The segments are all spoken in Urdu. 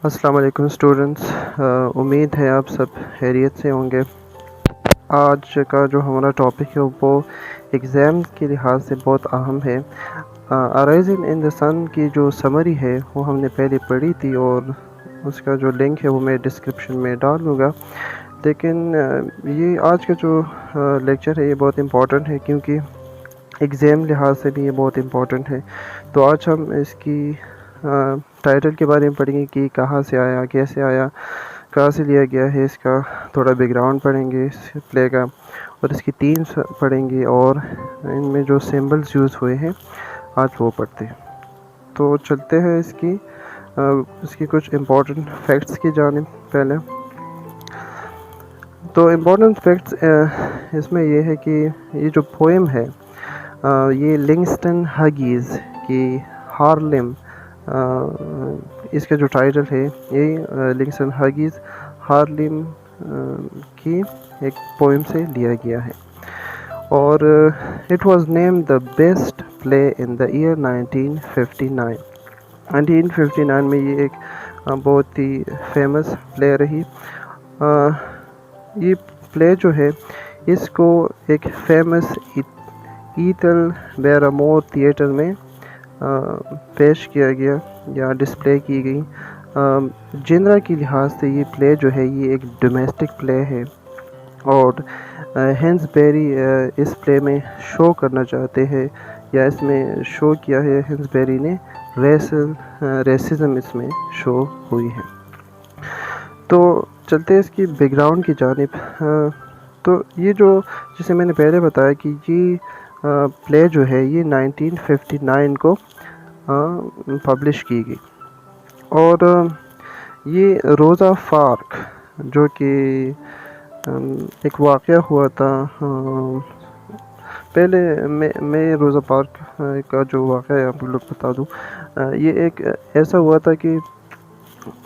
السلام علیکم اسٹوڈنٹس، امید ہے آپ سب خیریت سے ہوں گے۔ آج کا جو ہمارا ٹاپک ہے وہ ایگزام کے لحاظ سے بہت اہم ہے۔ ارائزنگ ان دا سن کی جو سمری ہے وہ ہم نے پہلے پڑھی تھی، اور اس کا جو لنک ہے وہ میں ڈسکرپشن میں ڈال دوں گا۔ لیکن یہ آج کا جو لیکچر ہے یہ بہت امپورٹنٹ ہے، کیونکہ ایگزام لحاظ سے بھی یہ بہت امپورٹنٹ ہے۔ تو آج ہم اس کی ٹائٹل کے بارے میں پڑھیں گے کہ کہاں سے آیا، کیسے آیا، کہاں سے لیا گیا ہے، اس کا تھوڑا بیک گراؤنڈ پڑھیں گے اس پلے کا، اور اس کی تھیمز پڑھیں گے، اور ان میں جو سمبلز یوز ہوئے ہیں آج وہ پڑھتے ہیں۔ تو چلتے ہیں اس کی کچھ امپورٹنٹ فیکٹس کی جانب۔ پہلے تو امپورٹنٹ فیکٹس اس میں یہ ہے کہ یہ جو پوئم ہے یہ لنگسٹن ہگیز کی ہارلم، اس کا جو ٹائٹل ہے یہ لنگسٹن ہگیز ہارلم کی ایک پوئم سے لیا گیا ہے، اور it was name the best play in the year 1959۔ 1959 میں یہ ایک بہت ہی فیمس پلے رہی۔ یہ پلے جو ہے اس کو ایک فیمس ایتھل بیرامور تھیٹر میں پیش کیا گیا یا ڈسپلے کی گئی۔ جنرا کی لحاظ سے یہ پلے جو ہے یہ ایک ڈومیسٹک پلے ہے، اور ہینس بیری اس پلے میں شو کرنا چاہتے ہیں، یا اس میں شو کیا ہے ہینس بیری نے ریسزم اس میں شو ہوئی ہے۔ تو چلتے اس کی بیک گراؤنڈ کی جانب۔ تو یہ جو جسے میں نے پہلے بتایا کہ یہ پلے جو ہے یہ 1959 کو پبلش کی گئی، اور یہ روزا پارک جو کہ ایک واقعہ ہوا تھا۔ پہلے میں روزا پارک کا جو واقعہ ہے آپ لوگ بتا دوں۔ یہ ایک ایسا ہوا تھا کہ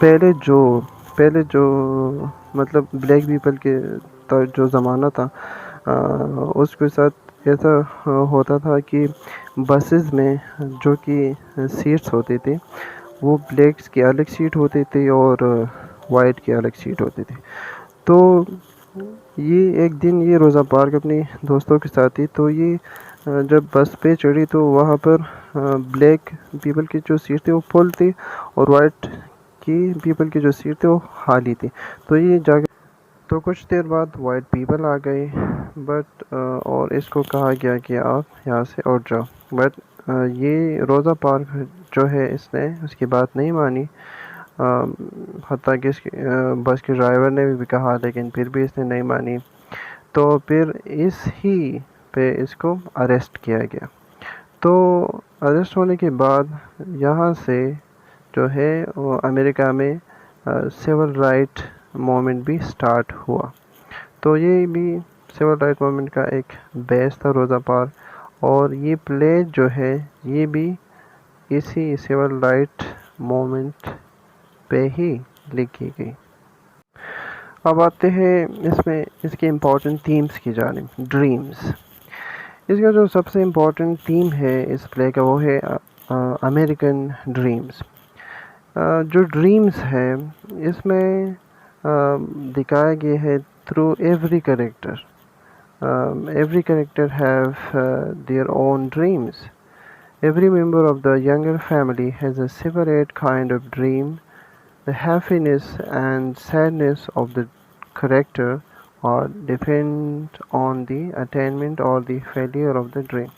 پہلے جو مطلب بلیک پیپل کے جو زمانہ تھا اس کے ساتھ ایسا ہوتا تھا کہ بسز میں جو کہ سیٹس ہوتے تھے وہ بلیکس کی الگ سیٹ ہوتی تھی اور وائٹ کی الگ سیٹ ہوتی تھی۔ تو یہ ایک دن یہ روزا پارک اپنی دوستوں کے ساتھ تھی، تو یہ جب بس پہ چڑھی تو وہاں پر بلیک پیپل کی جو سیٹ تھی وہ فل تھی، اور وائٹ کی پیپل کی جو سیٹ تھی وہ خالی تھی۔ تو یہ جگہ تو کچھ دیر بعد وائٹ پیپل آ گئے، اور اس کو کہا گیا کہ آپ یہاں سے اٹھ جاؤ، بٹ یہ روزا پارک جو ہے اس نے اس کی بات نہیں مانی، حتیٰ کہ بس کے ڈرائیور نے بھی کہا، لیکن پھر بھی اس نے نہیں مانی۔ تو پھر اس ہی پہ اس کو اریسٹ کیا گیا۔ تو اریسٹ ہونے کے بعد یہاں سے جو ہے وہ امریکہ میں سول رائٹ موومنٹ بھی سٹارٹ ہوا۔ تو یہ بھی سول رائٹ موومنٹ کا ایک بیس تھا روزا پارک، اور یہ پلے جو ہے یہ بھی اسی سول رائٹ موومنٹ پہ ہی لکھی گئی۔ اب آتے ہیں اس کے امپورٹنٹ تھیمز کی جانب۔ ڈریمز، اس کا جو سب سے امپورٹنٹ تھیم ہے اس پلے کا وہ ہے امریکن ڈریمز۔ جو ڈریمز ہے اس میں دکھایا گیا ہے through every character have their own dreams. Every member of the younger family has a separate kind of dream. The happiness and sadness of the character are depend on the attainment or the failure of the dream.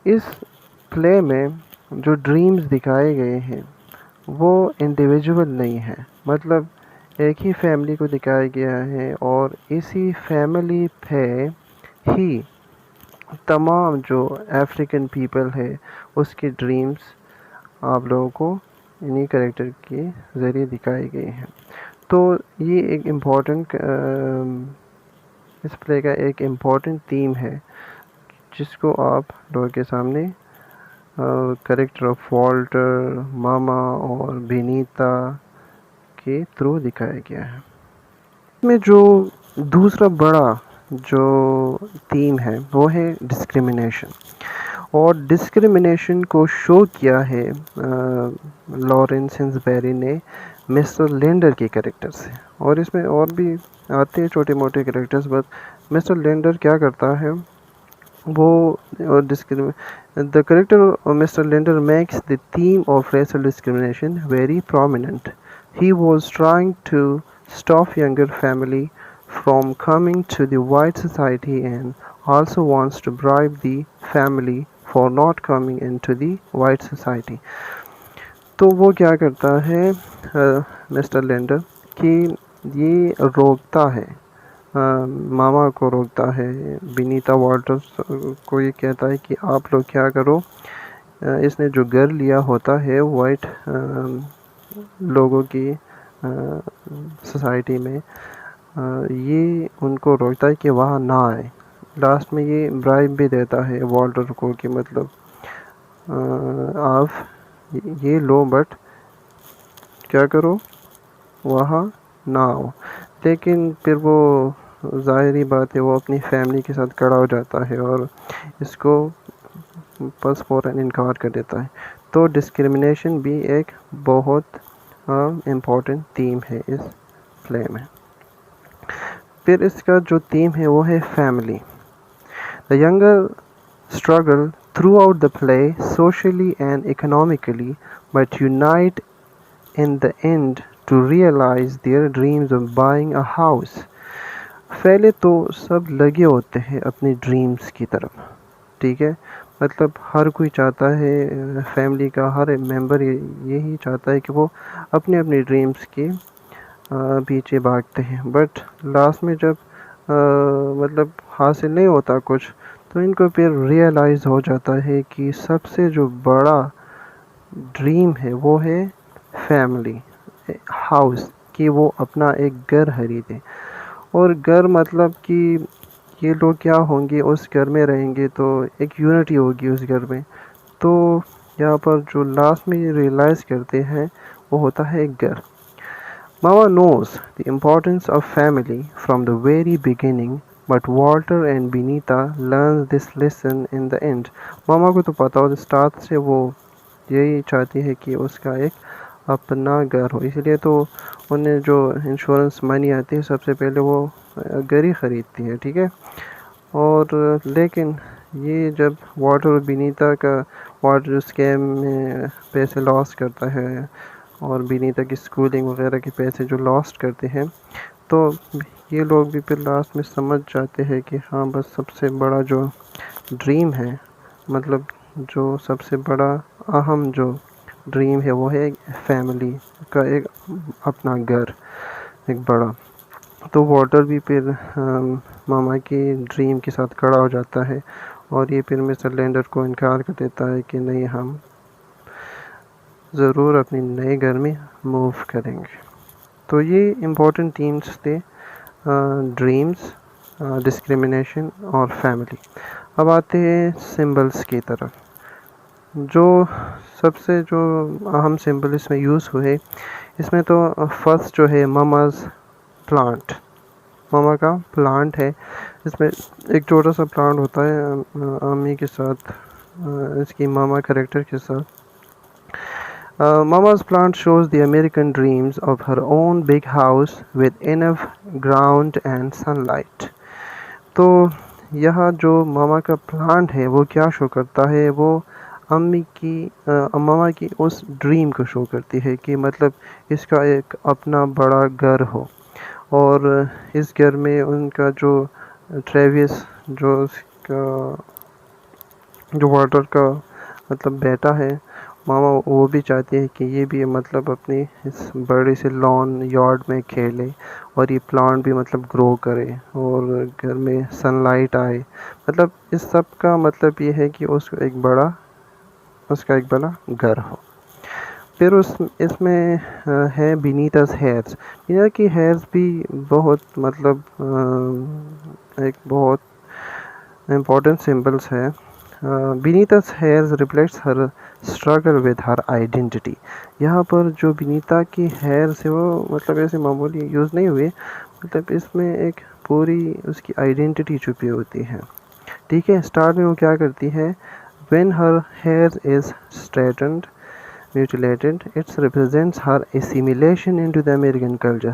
اس پلے میں جو ڈریمز دکھائے گئے ہیں وہ انڈیویجول نہیں ہیں، مطلب ایک ہی فیملی کو دکھایا گیا ہے، اور اسی فیملی پہ ہی تمام جو افریقن پیپل ہے اس کے ڈریمز آپ لوگوں کو انہی کریکٹر کے ذریعے دکھائے گئے ہیں۔ تو یہ ایک امپورٹنٹ اس پلے کا ایک امپورٹنٹ تھیم ہے جس کو آپ لوگوں کے سامنے کریکٹر آف والٹر، ماما اور بینیتا کے تھرو دکھایا گیا ہے۔ اس میں جو دوسرا بڑا جو تھیم ہے وہ ہے ڈسکریمنیشن، اور ڈسکرمنیشن کو شو کیا ہے لارنس ہنسبیری نے مسٹر لینڈر کے کریکٹر سے. اور اس میں اور بھی آتے ہیں چھوٹے موٹے کریکٹرز، بٹ مسٹر لینڈر کیا کرتا ہے وہ the character of Mr. Linder makes the theme of racial discrimination very prominent. He was trying to stop younger family from coming to the white society and also wants to bribe the family for not coming into the white society. تو وہ کیا کرتا ہے مسٹر لینڈر کہ یہ روکتا ہے، ماما کو روکتا ہے، بینیتا والٹرز کو یہ کہتا ہے کہ آپ لوگ کیا کرو، اس نے جو گھر لیا ہوتا ہے وائٹ لوگوں کی سوسائٹی میں، یہ ان کو روکتا ہے کہ وہاں نہ آئے. لاسٹ میں یہ برائب بھی دیتا ہے والٹر کو کہ مطلب آپ یہ لو بٹ کیا کرو وہاں نہ آؤ. لیکن پھر وہ ظاہری بات ہے وہ اپنی فیملی کے ساتھ کھڑا ہو جاتا ہے اور اس کو بس فوراً انکار کر دیتا ہے. تو ڈسکرمنیشن بھی ایک بہت امپورٹنٹ تھیم ہے اس پلے میں. پھر اس کا جو تھیم ہے وہ ہے family. The younger struggle throughout the play socially and economically but unite in the end to realize their dreams of buying a house. پہلے تو سب لگے ہوتے ہیں اپنی ڈریمز کی طرف، ٹھیک ہے، مطلب ہر کوئی چاہتا ہے، فیملی کا ہر ممبر یہی چاہتا ہے کہ وہ اپنے اپنی ڈریمز کے پیچھے بھاگتے ہیں. بٹ لاسٹ میں جب مطلب حاصل نہیں ہوتا کچھ تو ان کو پھر ریئلائز ہو جاتا ہے کہ سب سے جو بڑا ڈریم ہے وہ ہے فیملی ہاؤس، کہ وہ اپنا ایک گھر خریدے. اور گھر مطلب کہ یہ لوگ کیا ہوں گے، اس گھر میں رہیں گے تو ایک یونٹی ہوگی اس گھر میں. تو یہاں پر جو لاسٹ میں یہ ریئلائز کرتے ہیں وہ ہوتا ہے ایک گھر. Mama knows the importance of family from the very beginning, but Walter and Benita learn this lesson in the end. ماما کو تو پتا ہو اسٹارٹ سے وہ یہی چاہتی ہے کہ اس کا ایک اپنا گھر ہو، اس لیے تو انہیں جو انشورنس منی آتی ہے سب سے پہلے وہ گھر ہی خریدتی ہے، ٹھیک ہے. اور لیکن یہ جب واٹر اور بینیتا کا واٹر اسکیم میں پیسے لاس کرتا ہے اور بینیتا کی اسکولنگ وغیرہ کے پیسے جو لاسٹ کرتے ہیں، تو یہ لوگ بھی پھر لاسٹ میں سمجھ جاتے ہیں کہ ہاں بس سب سے بڑا جو ڈریم ہے، مطلب جو سب سے بڑا اہم جو ڈریم ہے وہ ہے فیملی کا ایک اپنا گھر ایک بڑا. تو واٹر بھی پھر ماما کی ڈریم کے ساتھ کھڑا ہو جاتا ہے اور یہ پھر مسٹر لینڈر کو انکار کر دیتا ہے کہ نہیں، ہم ضرور اپنی نئے گھر میں موو کریں گے. تو یہ امپورٹنٹ تھیمس تھے، ڈریمز، ڈسکرمنیشن اور فیملی. اب آتے ہیں سمبلس کی طرف. جو سب سے جو اہم سمبل اس میں یوز ہوئے، اس میں تو فرسٹ جو ہے ماماز پلانٹ، ماما کا پلانٹ ہے. اس میں ایک چھوٹا سا پلانٹ ہوتا ہے امی کے ساتھ، اس کی ماما کریکٹر کے ساتھ. Mama's plant shows the American dreams of her own big house with enough ground and sunlight. تو یہاں جو ماما کا پلانٹ ہے وہ کیا شو کرتا ہے، وہ ماما کی اس ڈریم کو شو کرتی ہے کہ مطلب اس کا ایک اپنا بڑا گھر ہو، اور اس گھر میں ان کا جو ٹریوس جو اس کا جو واٹر کا مطلب بیٹا ہے، ماما وہ بھی چاہتی ہے کہ یہ بھی مطلب اپنی اس بڑے سے لان یارڈ میں کھیلے اور یہ پلانٹ بھی مطلب گرو کرے اور گھر میں سن لائٹ آئے. مطلب اس سب کا مطلب یہ ہے کہ اس کا ایک بڑا گھر ہو. پھر اس میں ہے بینیتاز ہیئرز. بینیتا کی ہیئرز بھی بہت مطلب ایک بہت امپورٹنٹ سمبلس ہے. Benita's hairs reflects her struggle with her identity. یہاں پر جو بینیتا کی ہیئرز ہے وہ مطلب ایسے معمولی یوز نہیں ہوئے، مطلب اس میں ایک پوری اس کی آئیڈینٹی چھپی ہوتی ہے، ٹھیک ہے. اسٹارٹ میں وہ کیا کرتی ہے، When her hair is straightened, mutilated, it represents her assimilation into the American culture.